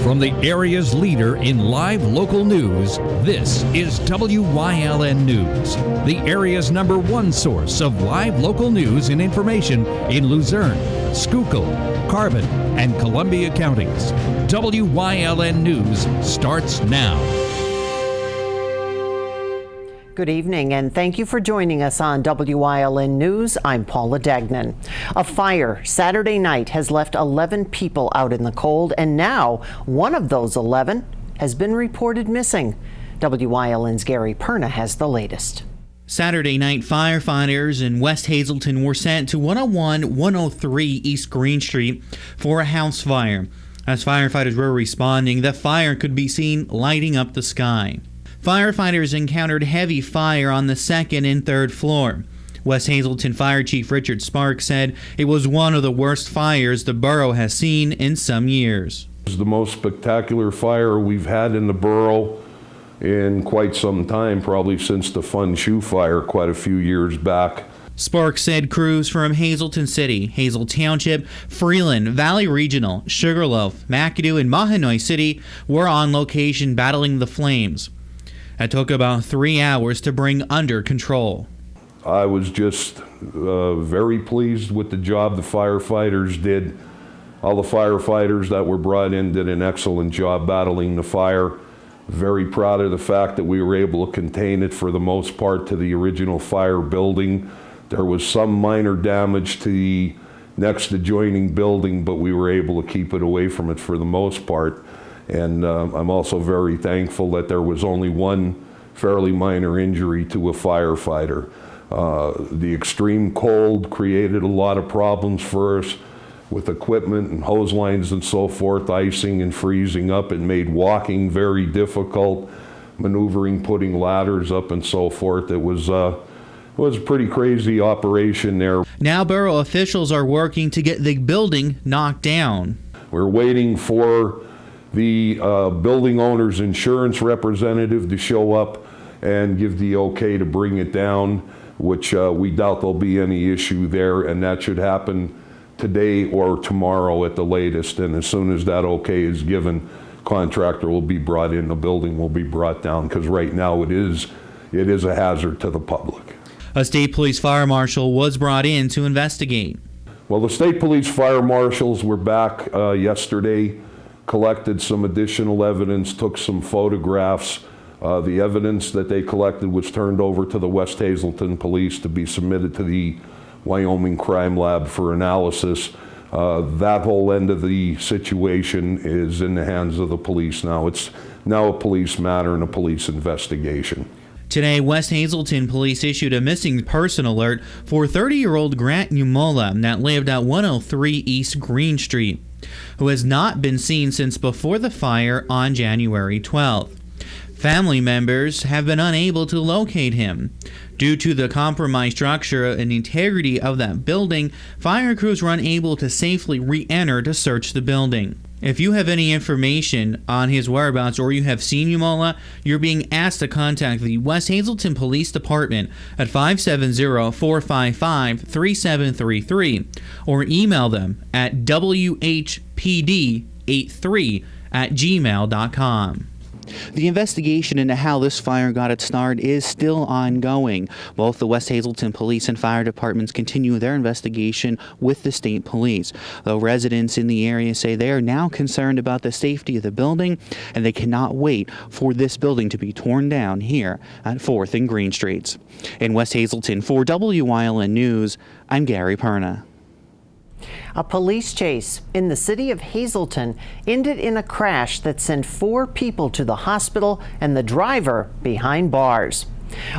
From the area's leader in live local news, this is WYLN News, the area's #1 source of live local news and information in Luzerne, Schuylkill, Carbon, and Columbia counties. WYLN News starts now. Good evening, and thank you for joining us on WYLN News. I'm Paula Dagnan. A fire Saturday night has left 11 people out in the cold, and now one of those 11 has been reported missing. WYLN's Gary Perna has the latest. Saturday night, firefighters in West Hazleton were sent to 101-103 East Green Street for a house fire. As firefighters were responding, the fire could be seen lighting up the sky. Firefighters encountered heavy fire on the second and third floor. West Hazleton Fire Chief Richard Sparks said it was one of the worst fires the borough has seen in some years. It's the most spectacular fire we've had in the borough in quite some time, probably since the Fun Shoe Fire quite a few years back. Sparks said crews from Hazleton City, Hazel Township, Freeland, Valley Regional, Sugarloaf, McAdoo, and Mahanoy City were on location battling the flames. It took about 3 hours to bring under control. I was just very pleased with the job the firefighters did. All the firefighters that were brought in did an excellent job battling the fire. Very proud of the fact that we were able to contain it for the most part to the original fire building. There was some minor damage to the next adjoining building, but we were able to keep it away from it for the most part. And I'm also very thankful that there was only one fairly minor injury to a firefighter. The extreme cold created a lot of problems for us with equipment and hose lines and so forth, icing and freezing up. It made walking very difficult, maneuvering, putting ladders up and so forth. It was a pretty crazy operation there. Now borough officials are working to get the building knocked down. We're waiting for the building owner's insurance representative to show up and give the okay to bring it down, which we doubt there'll be any issue there, and that should happen today or tomorrow at the latest. And as soon as that okay is given, contractor will be brought in, the building will be brought down, because right now it is a hazard to the public. A state police fire marshal was brought in to investigate. Well, the state police fire marshals were back yesterday, collected some additional evidence, took some photographs. The evidence that they collected was turned over to the West Hazleton Police to be submitted to the Wyoming Crime Lab for analysis. That whole end of the situation is in the hands of the police now. It's now a police matter and a police investigation. Today, West Hazleton Police issued a missing person alert for 30-year-old Grant Umola that lived at 103 East Green Street, who has not been seen since before the fire on January 12th. Family members have been unable to locate him. Due to the compromised structure and integrity of that building, fire crews were unable to safely re-enter to search the building. If you have any information on his whereabouts or you have seen Umola, you're being asked to contact the West Hazleton Police Department at 570-455-3733 or email them at whpd83@gmail.com. The investigation into how this fire got its start is still ongoing. Both the West Hazleton Police and Fire Departments continue their investigation with the state police, though residents in the area say they are now concerned about the safety of the building and they cannot wait for this building to be torn down here at 4th and Green Streets. In West Hazleton, for WYLN News, I'm Gary Perna. A police chase in the city of Hazleton ended in a crash that sent 4 people to the hospital and the driver behind bars.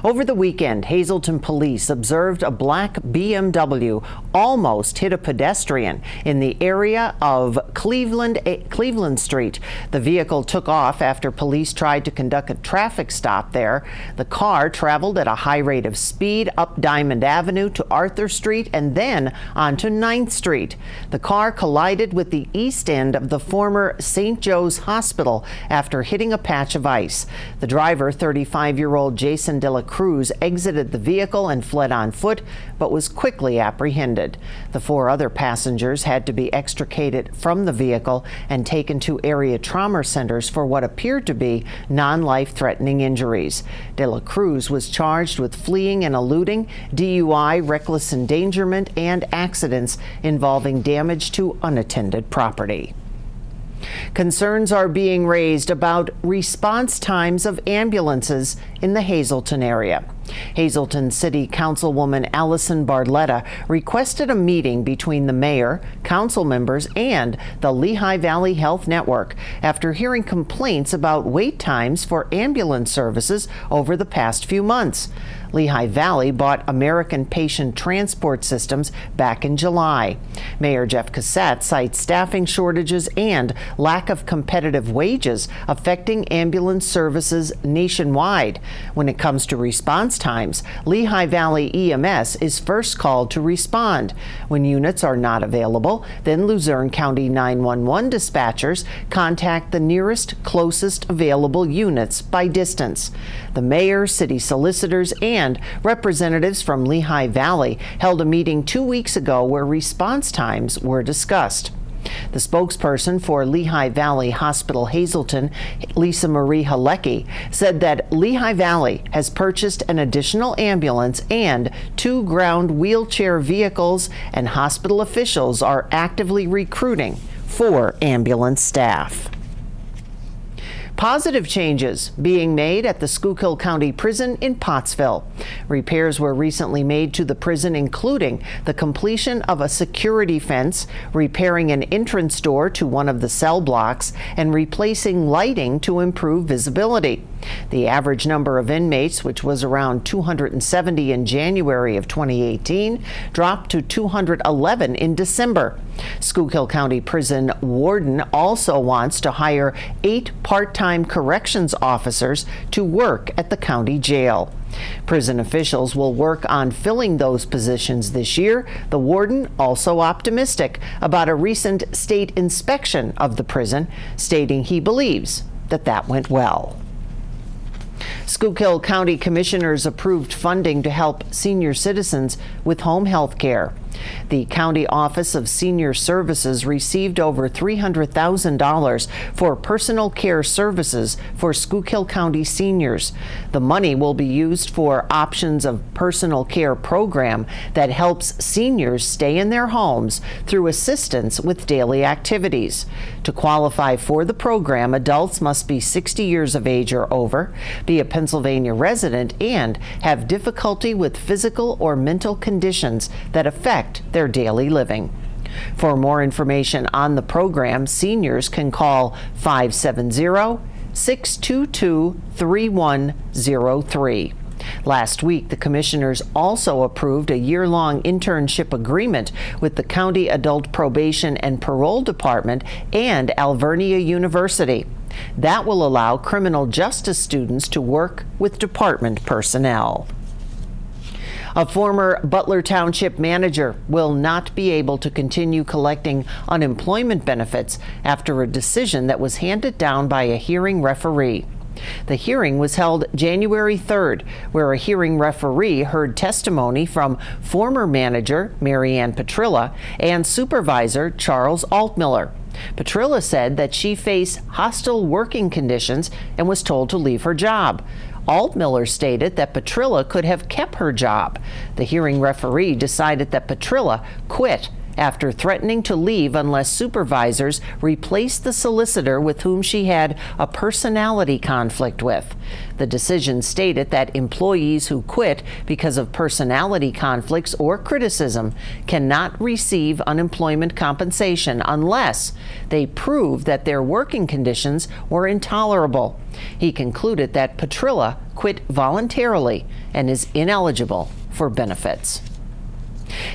Over the weekend, Hazleton police observed a black BMW almost hit a pedestrian in the area of Cleveland Street. The vehicle took off after police tried to conduct a traffic stop there. The car traveled at a high rate of speed up Diamond Avenue to Arthur Street and then onto 9th Street. The car collided with the east end of the former St. Joe's Hospital after hitting a patch of ice. The driver, 35-year-old Jason Allison de la Cruz exited the vehicle and fled on foot, but was quickly apprehended. The 4 other passengers had to be extricated from the vehicle and taken to area trauma centers for what appeared to be non-life-threatening injuries. De la Cruz was charged with fleeing and eluding, DUI, reckless endangerment, and accidents involving damage to unattended property. Concerns are being raised about response times of ambulances in the Hazleton area. Hazleton City Councilwoman Allison Barletta requested a meeting between the mayor, council members, and the Lehigh Valley Health Network after hearing complaints about wait times for ambulance services over the past few months. Lehigh Valley bought American Patient Transport Systems back in July. Mayor Jeff Cassett cites staffing shortages and lack of competitive wages affecting ambulance services nationwide. When it comes to response times, Lehigh Valley EMS is first called to respond. When units are not available, then Luzerne County 911 dispatchers contact the nearest, closest available units by distance. The mayor, city solicitors, and representatives from Lehigh Valley held a meeting 2 weeks ago where response times were discussed. The spokesperson for Lehigh Valley Hospital Hazleton, Lisa Marie Halecki, said that Lehigh Valley has purchased an additional ambulance and 2 ground wheelchair vehicles, and hospital officials are actively recruiting for ambulance staff. Positive changes being made at the Schuylkill County Prison in Pottsville. Repairs were recently made to the prison, including the completion of a security fence, repairing an entrance door to one of the cell blocks, and replacing lighting to improve visibility. The average number of inmates, which was around 270 in January of 2018, dropped to 211 in December. Schuylkill County Prison Warden also wants to hire 8 part-time corrections officers to work at the county jail. Prison officials will work on filling those positions this year. The warden also optimistic about a recent state inspection of the prison, stating he believes that went well. Schuylkill County Commissioners approved funding to help senior citizens with home health care. The County Office of Senior Services received over $300,000 for personal care services for Schuylkill County seniors. The money will be used for Options of Personal Care program that helps seniors stay in their homes through assistance with daily activities. To qualify for the program, adults must be 60 years of age or over, be a Pennsylvania resident, and have difficulty with physical or mental conditions that affect their daily living. For more information on the program, seniors can call 570-622-3103. Last week, the commissioners also approved a year-long internship agreement with the County Adult Probation and Parole Department and Alvernia University. That will allow criminal justice students to work with department personnel. A former Butler Township manager will not be able to continue collecting unemployment benefits after a decision that was handed down by a hearing referee. The hearing was held January 3rd, where a hearing referee heard testimony from former manager Mary Ann Petrilla and supervisor Charles Altmiller. Petrilla said that she faced hostile working conditions and was told to leave her job. Altmiller stated that Petrilla could have kept her job. The hearing referee decided that Petrilla quit after threatening to leave unless supervisors replaced the solicitor with whom she had a personality conflict with. The decision stated that employees who quit because of personality conflicts or criticism cannot receive unemployment compensation unless they prove that their working conditions were intolerable. He concluded that Petrilla quit voluntarily and is ineligible for benefits.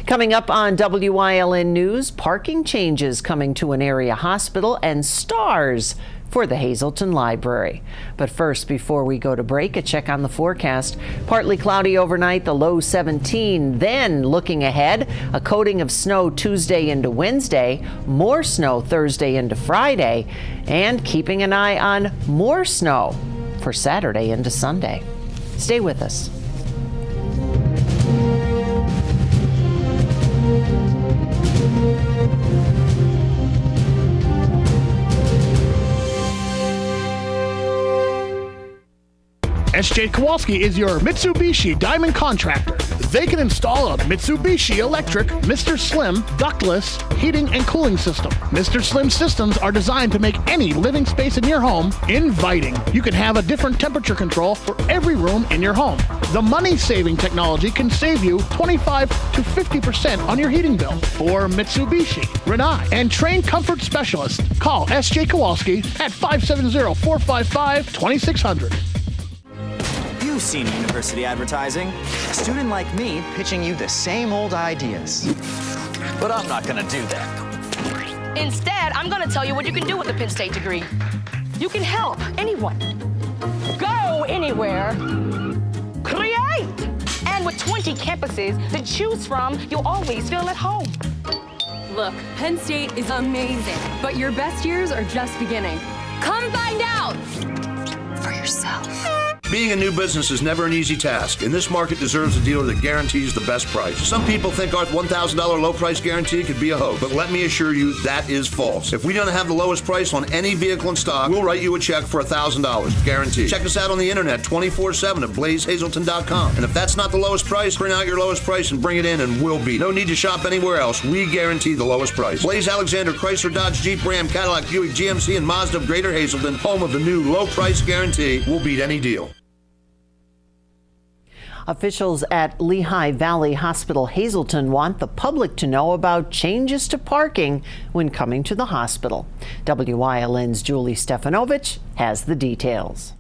Coming up on WYLN News, parking changes coming to an area hospital and stars for the Hazleton Library. But first, before we go to break, a check on the forecast. Partly cloudy overnight, the low 17. Then, looking ahead, a coating of snow Tuesday into Wednesday, more snow Thursday into Friday, and keeping an eye on more snow for Saturday into Sunday. Stay with us. S.J. Kowalski is your Mitsubishi Diamond contractor. They can install a Mitsubishi electric Mr. Slim ductless heating and cooling system. Mr. Slim systems are designed to make any living space in your home inviting. You can have a different temperature control for every room in your home. The money-saving technology can save you 25 to 50% on your heating bill. For Mitsubishi, Rinnai, and trained comfort specialists, call S.J. Kowalski at 570-455-2600. You've seen university advertising. A student like me pitching you the same old ideas. But I'm not gonna do that. Instead, I'm gonna tell you what you can do with a Penn State degree. You can help anyone. Go anywhere. Create! And with 20 campuses to choose from, you'll always feel at home. Look, Penn State is amazing, but your best years are just beginning. Come find out for yourself. Being a new business is never an easy task, and this market deserves a dealer that guarantees the best price. Some people think our $1,000 low price guarantee could be a hoax, but let me assure you that is false. If we don't have the lowest price on any vehicle in stock, we'll write you a check for $1,000, guaranteed. Check us out on the internet 24/7 at blazehazelton.com. And if that's not the lowest price, print out your lowest price and bring it in and we'll beat it. No need to shop anywhere else. We guarantee the lowest price. Blaze Alexander, Chrysler, Dodge, Jeep, Ram, Cadillac, Buick, GMC, and Mazda of Greater Hazelton, home of the new low price guarantee, will beat any deal. Officials at Lehigh Valley Hospital Hazelton want the public to know about changes to parking when coming to the hospital. WYLN's Julie Stefanovich has the details.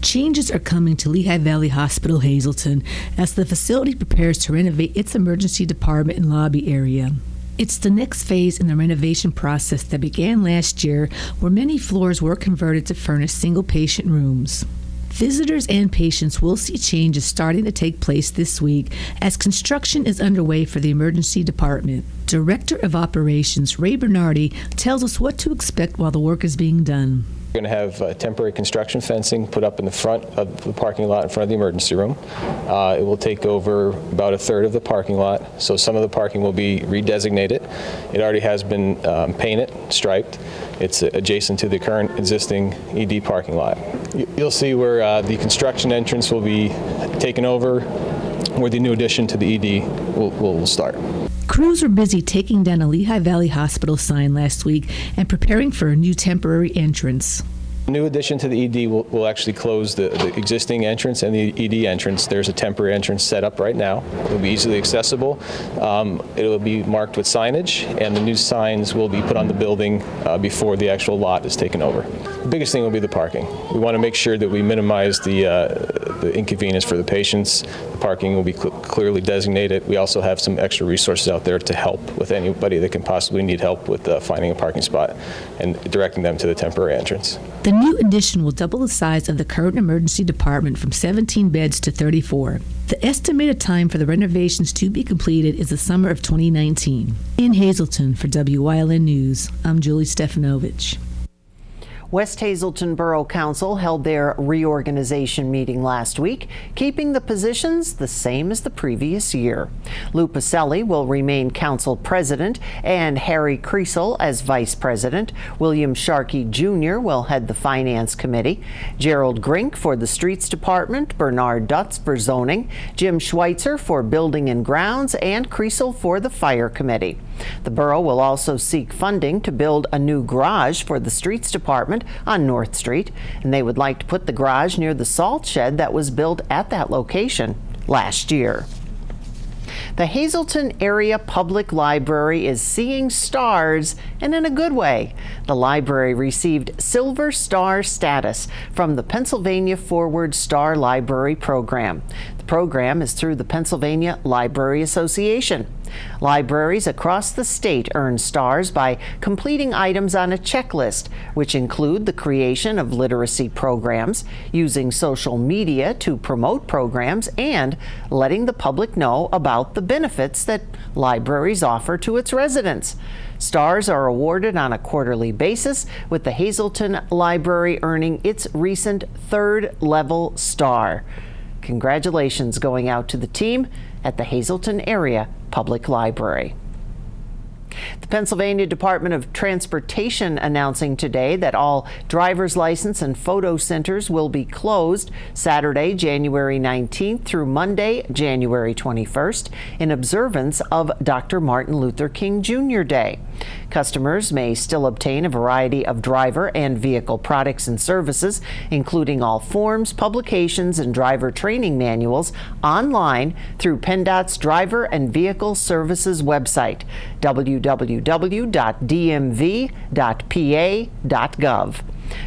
Changes are coming to Lehigh Valley Hospital Hazelton as the facility prepares to renovate its emergency department and lobby area. It's the next phase in the renovation process that began last year, where many floors were converted to furnish single patient rooms. Visitors and patients will see changes starting to take place this week as construction is underway for the emergency department. Director of Operations Ray Bernardi tells us what to expect while the work is being done. We're going to have temporary construction fencing put up in the front of the parking lot in front of the emergency room. It will take over about a third of the parking lot, so some of the parking will be redesignated. It already has been painted, striped. It's adjacent to the current existing ED parking lot. You'll see where the construction entrance will be taken over, where the new addition to the ED will start. Crews were busy taking down a Lehigh Valley Hospital sign last week and preparing for a new temporary entrance. The new addition to the ED will actually close the existing entrance and the ED entrance. There's a temporary entrance set up right now. It will be easily accessible. It will be marked with signage, and the new signs will be put on the building before the actual lot is taken over. The biggest thing will be the parking. We want to make sure that we minimize the inconvenience for the patients. The parking will be clearly designated. We also have some extra resources out there to help with anybody that can possibly need help with finding a parking spot and directing them to the temporary entrance. The new addition will double the size of the current emergency department from 17 beds to 34. The estimated time for the renovations to be completed is the summer of 2019. In Hazelton for WYLN News, I'm Julie Stefanovich. West Hazelton Borough Council held their reorganization meeting last week, keeping the positions the same as the previous year. Lou Pacelli will remain council president and Harry Creasel as vice president. William Sharkey Jr. will head the finance committee. Gerald Grink for the streets department, Bernard Dutz for zoning, Jim Schweitzer for building and grounds, and Creasel for the fire committee. The borough will also seek funding to build a new garage for the streets department on North Street, and they would like to put the garage near the salt shed that was built at that location last year. The Hazelton Area Public Library is seeing stars, and in a good way. The library received Silver Star status from the Pennsylvania Forward Star Library Program. The program is through the Pennsylvania Library Association. Libraries across the state earn stars by completing items on a checklist, which include the creation of literacy programs, using social media to promote programs, and letting the public know about the the benefits that libraries offer to its residents. Stars are awarded on a quarterly basis, with the Hazleton Library earning its recent third-level star. Congratulations going out to the team at the Hazleton Area Public Library. The Pennsylvania Department of Transportation announcing today that all driver's license and photo centers will be closed Saturday, January 19th through Monday, January 21st, in observance of Dr. Martin Luther King Jr. Day. Customers may still obtain a variety of driver and vehicle products and services, including all forms, publications, and driver training manuals, online through PennDOT's Driver and Vehicle Services website, www.dmv.pa.gov.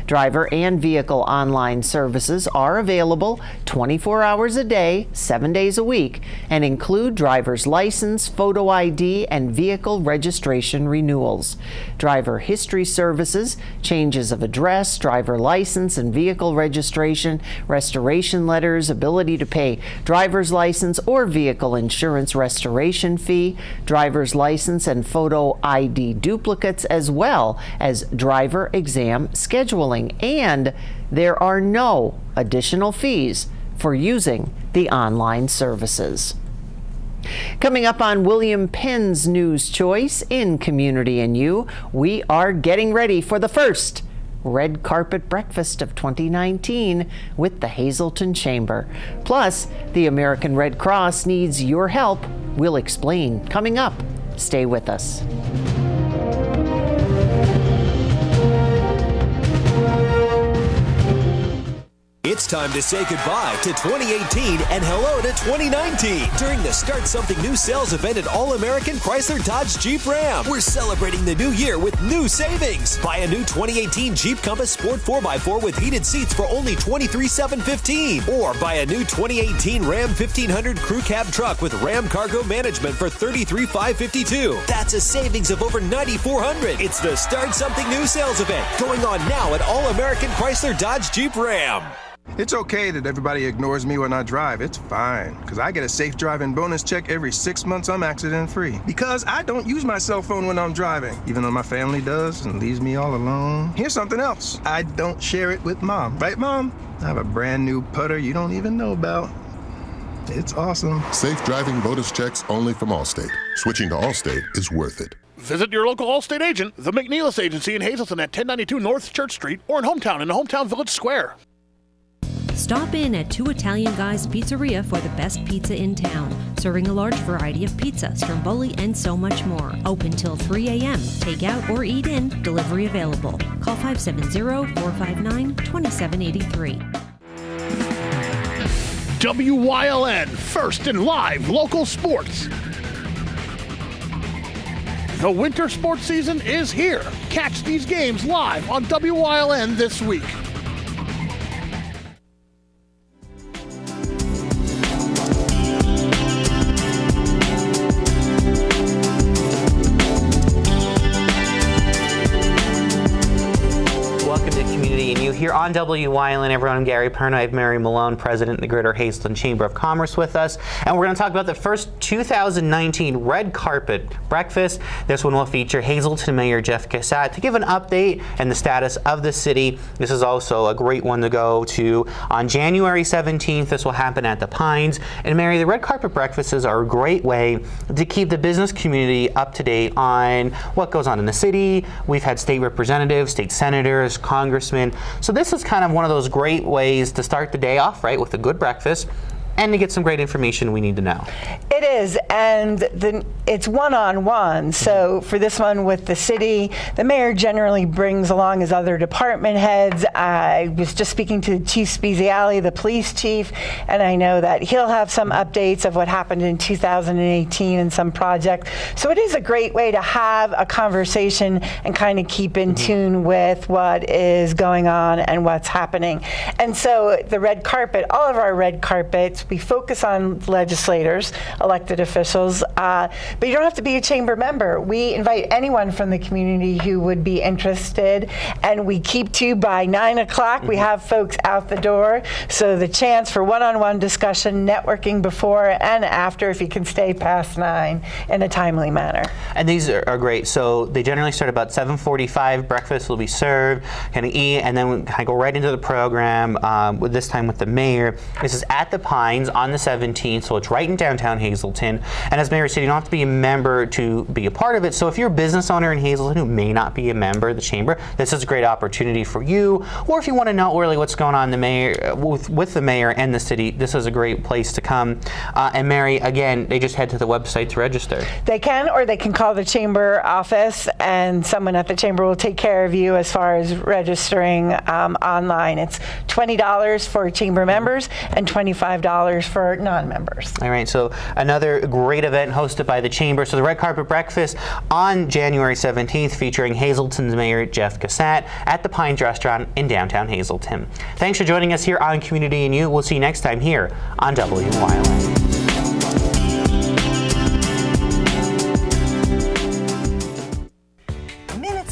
Driver and vehicle online services are available 24 hours a day, 7 days a week, and include driver's license, photo ID, and vehicle registration renewals. Driver history services, changes of address, driver license and vehicle registration, restoration letters, ability to pay driver's license or vehicle insurance restoration fee, driver's license and photo ID duplicates, as well as driver exam scheduling. And there are no additional fees for using the online services. Coming up on William Penn's News Choice in Community and You, we are getting ready for the first red carpet breakfast of 2019 with the Hazleton Chamber. Plus, the American Red Cross needs your help. We'll explain coming up. Stay with us. It's time to say goodbye to 2018 and hello to 2019 during the Start Something New sales event at All-American Chrysler Dodge Jeep Ram. We're celebrating the new year with new savings. Buy a new 2018 Jeep Compass Sport 4x4 with heated seats for only $23,715. Or buy a new 2018 Ram 1500 Crew Cab truck with Ram Cargo Management for $33,552. That's a savings of over $9,400. It's the Start Something New sales event going on now at All-American Chrysler Dodge Jeep Ram. It's okay that everybody ignores me when I drive. It's fine, because I get a safe driving bonus check every 6 months I'm accident-free. Because I don't use my cell phone when I'm driving, even though my family does and leaves me all alone. Here's something else. I don't share it with Mom. Right, Mom? I have a brand new putter you don't even know about. It's awesome. Safe driving bonus checks only from Allstate. Switching to Allstate is worth it. Visit your local Allstate agent, the McNeilis Agency in Hazleton at 1092 North Church Street, or in Hometown Hometown Village Square. Stop in at Two Italian Guys Pizzeria for the best pizza in town, serving a large variety of pizza, stromboli, and so much more. Open till 3 a.m. Take out or eat in, delivery available. Call 570-459-2783. WYLN, first in live local sports. The winter sports season is here. Catch these games live on WYLN this week. Here on WYLN, everyone, I'm Gary Perna. I have Mary Malone, President of the Greater Hazleton Chamber of Commerce, with us. And we're going to talk about the first 2019 Red Carpet Breakfast. This one will feature Hazleton Mayor Jeff Cassat to give an update and the status of the city. This is also a great one to go to on January 17th. This will happen at the Pines. And Mary, the Red Carpet Breakfasts are a great way to keep the business community up to date on what goes on in the city. We've had state representatives, state senators, congressmen. So this is kind of one of those great ways to start the day off, right, with a good breakfast and to get some great information we need to know. It is, and it's one-on-one. So for this one with the city, the mayor generally brings along his other department heads. I was just speaking to Chief Speziale, the police chief, and I know that he'll have some updates of what happened in 2018 and some project. So it is a great way to have a conversation and kind of keep in tune with what is going on and what's happening. And so the red carpet, all of our red carpets, we focus on legislators. A lot elected officials, but you don't have to be a chamber member. We invite anyone from the community who would be interested, and we keep to by 9 o'clock. We have folks out the door, so the chance for one-on-one discussion, networking before and after, if you can stay past 9 in a timely manner. And these are great. So they generally start about 7:45. Breakfast will be served, kind of eat, and then we kind of go right into the program, with this time with the mayor. This is at the Pines on the 17th, so it's right in downtown Hazleton. And as Mayor said, you don't have to be a member to be a part of it. So if you're a business owner in Hazleton who may not be a member of the chamber, this is a great opportunity for you. Or if you want to know really what's going on with the mayor and the city, this is a great place to come. And Mary, again, they just head to the website to register. They can, or they can call the chamber office, and someone at the chamber will take care of you as far as registering online. It's $20 for chamber members and $25 for non-members. All right, so another great event hosted by the chamber. So the Red Carpet Breakfast on January 17th, featuring Hazleton's Mayor Jeff Gassett at the Pines Restaurant in downtown Hazleton. Thanks for joining us here on Community and You. We'll see you next time here on WYLN.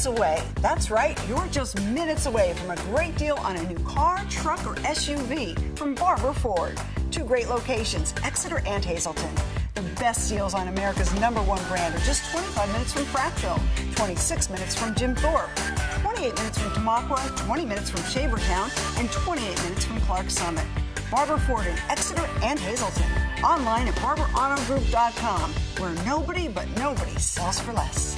Away. That's right, you're just minutes away from a great deal on a new car, truck, or SUV from Barber Ford. 2 great locations, Exeter and Hazleton. The best deals on America's #1 brand are just 25 minutes from Prattville, 26 minutes from Jim Thorpe, 28 minutes from Tamaqua, 20 minutes from Shavertown, and 28 minutes from Clark Summit. Barber Ford in Exeter and Hazleton. Online at barberautogroup.com, where nobody but nobody sells for less.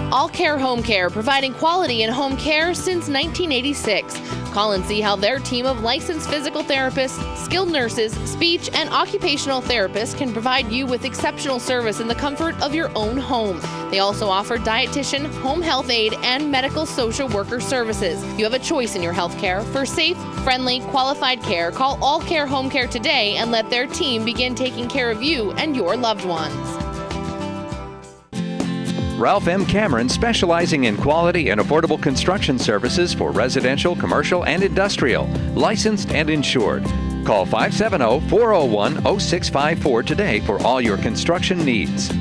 All Care Home Care, providing quality in home care since 1986. Call and see how their team of licensed physical therapists, skilled nurses, speech, and occupational therapists can provide you with exceptional service in the comfort of your own home. They also offer dietitian, home health aide, and medical social worker services. You have a choice in your health care. For safe, friendly, qualified care, call All Care Home Care today and let their team begin taking care of you and your loved ones. Ralph M. Cameron, specializing in quality and affordable construction services for residential, commercial, and industrial. Licensed and insured. Call 570-401-0654 today for all your construction needs.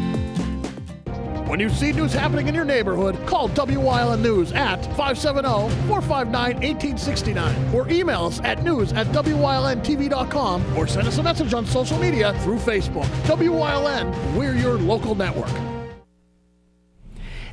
When you see news happening in your neighborhood, call WYLN News at 570-459-1869 or email us at news@WYLNTV.com or send us a message on social media through Facebook. WYLN, we're your local network.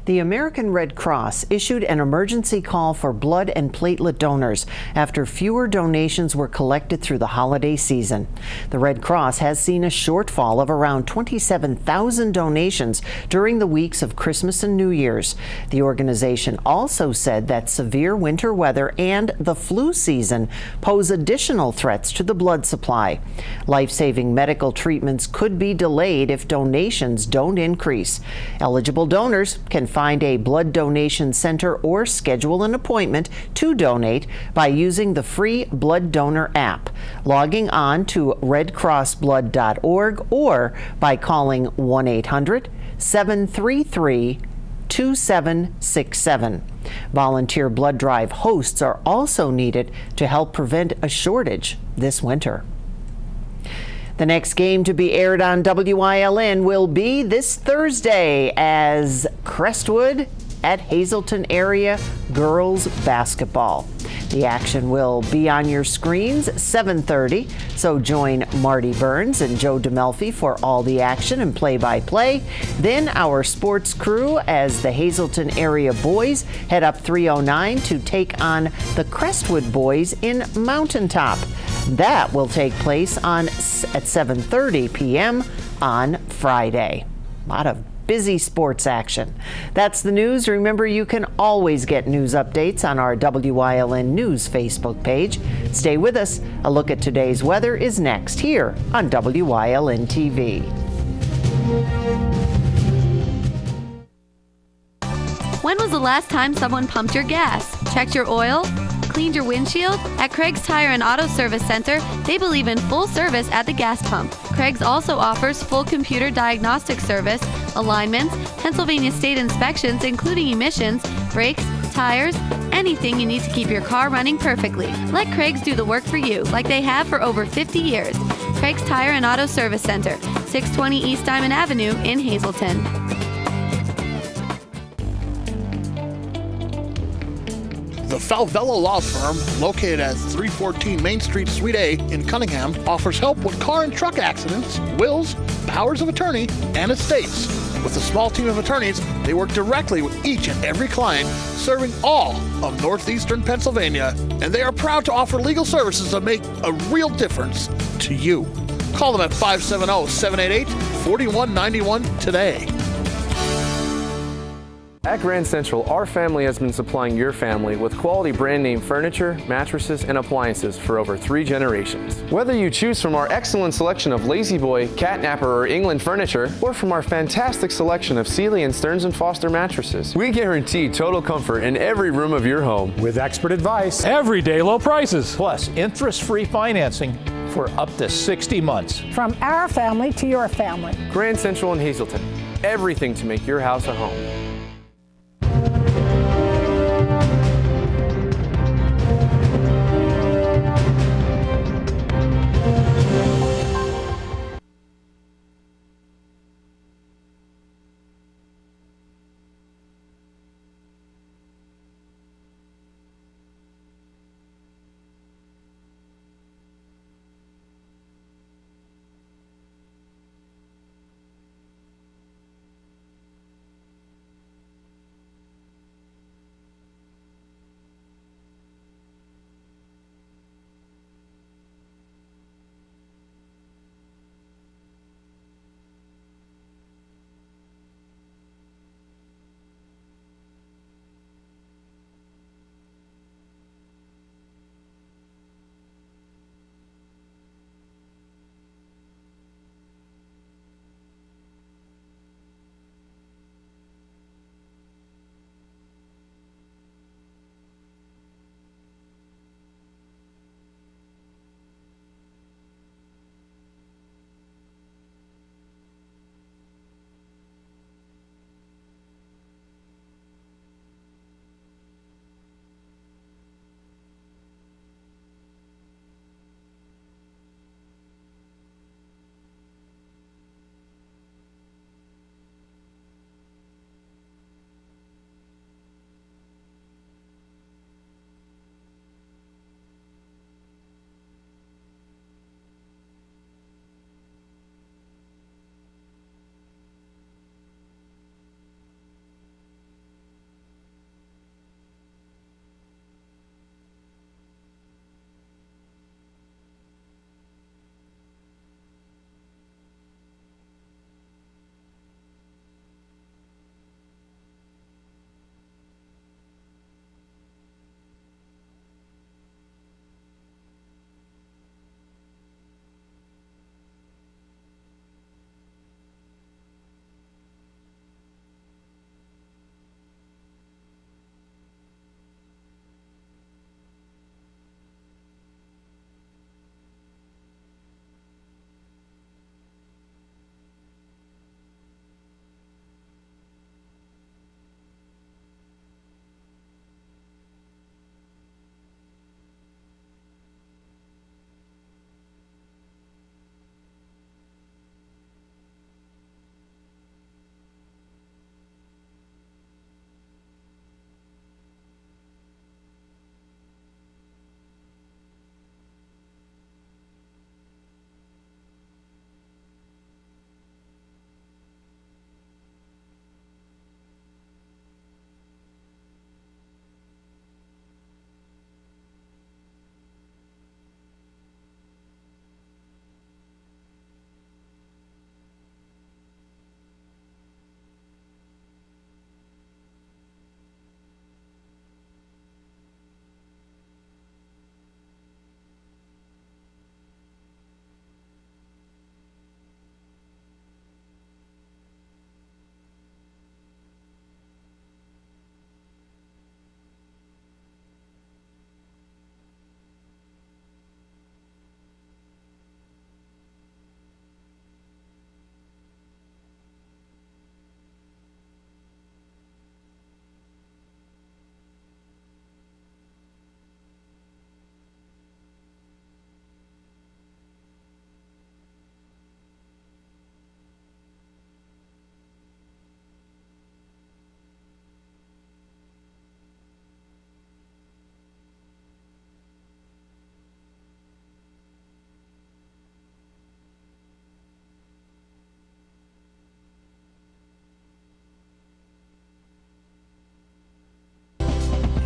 The American Red Cross issued an emergency call for blood and platelet donors after fewer donations were collected through the holiday season. The Red Cross has seen a shortfall of around 27,000 donations during the weeks of Christmas and New Year's. The organization also said that severe winter weather and the flu season pose additional threats to the blood supply. Life-saving medical treatments could be delayed if donations don't increase. Eligible donors can find a blood donation center or schedule an appointment to donate by using the free blood donor app, logging on to redcrossblood.org, or by calling 1-800-733-2767. Volunteer blood drive hosts are also needed to help prevent a shortage this winter. The next game to be aired on WYLN will be this Thursday as Crestwood at Hazleton area girls basketball. The action will be on your screens 7:30, so join Marty Burns and Joe DeMelfi for all the action and play-by-play. Then our sports crew as the Hazleton area boys head up 309 to take on the Crestwood boys in Mountaintop. That will take place at 7:30 p.m. on Friday. A lot of busy sports action. That's the news. Remember, you can always get news updates on our WYLN News Facebook page. Stay with us. A look at today's weather is next here on WYLN TV. When was the last time someone pumped your gas, checked your oil, cleaned your windshield? At Craig's Tire and Auto Service Center, they believe in full service at the gas pump. Craig's also offers full computer diagnostic service, alignments, Pennsylvania state inspections including emissions, brakes, tires, anything you need to keep your car running perfectly. Let Craig's do the work for you like they have for over 50 years. Craig's Tire and Auto Service Center, 620 East Diamond Avenue in Hazleton. The Falvella Law Firm, located at 314 Main Street, Suite A in Cunningham, offers help with car and truck accidents, wills, powers of attorney, and estates. With a small team of attorneys, they work directly with each and every client, serving all of northeastern Pennsylvania, and they are proud to offer legal services that make a real difference to you. Call them at 570-788-4191 today. At Grand Central, our family has been supplying your family with quality brand name furniture, mattresses, and appliances for over 3 generations. Whether you choose from our excellent selection of Lazy Boy, Catnapper, or England furniture, or from our fantastic selection of Sealy and Stearns & Foster mattresses, we guarantee total comfort in every room of your home. With expert advice, everyday low prices, plus interest-free financing for up to 60 months. From our family to your family. Grand Central in Hazleton. Everything to make your house a home.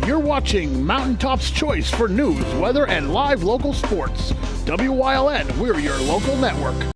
You're watching Mountaintop's Choice for news, weather, and live local sports. WYLN, we're your local network.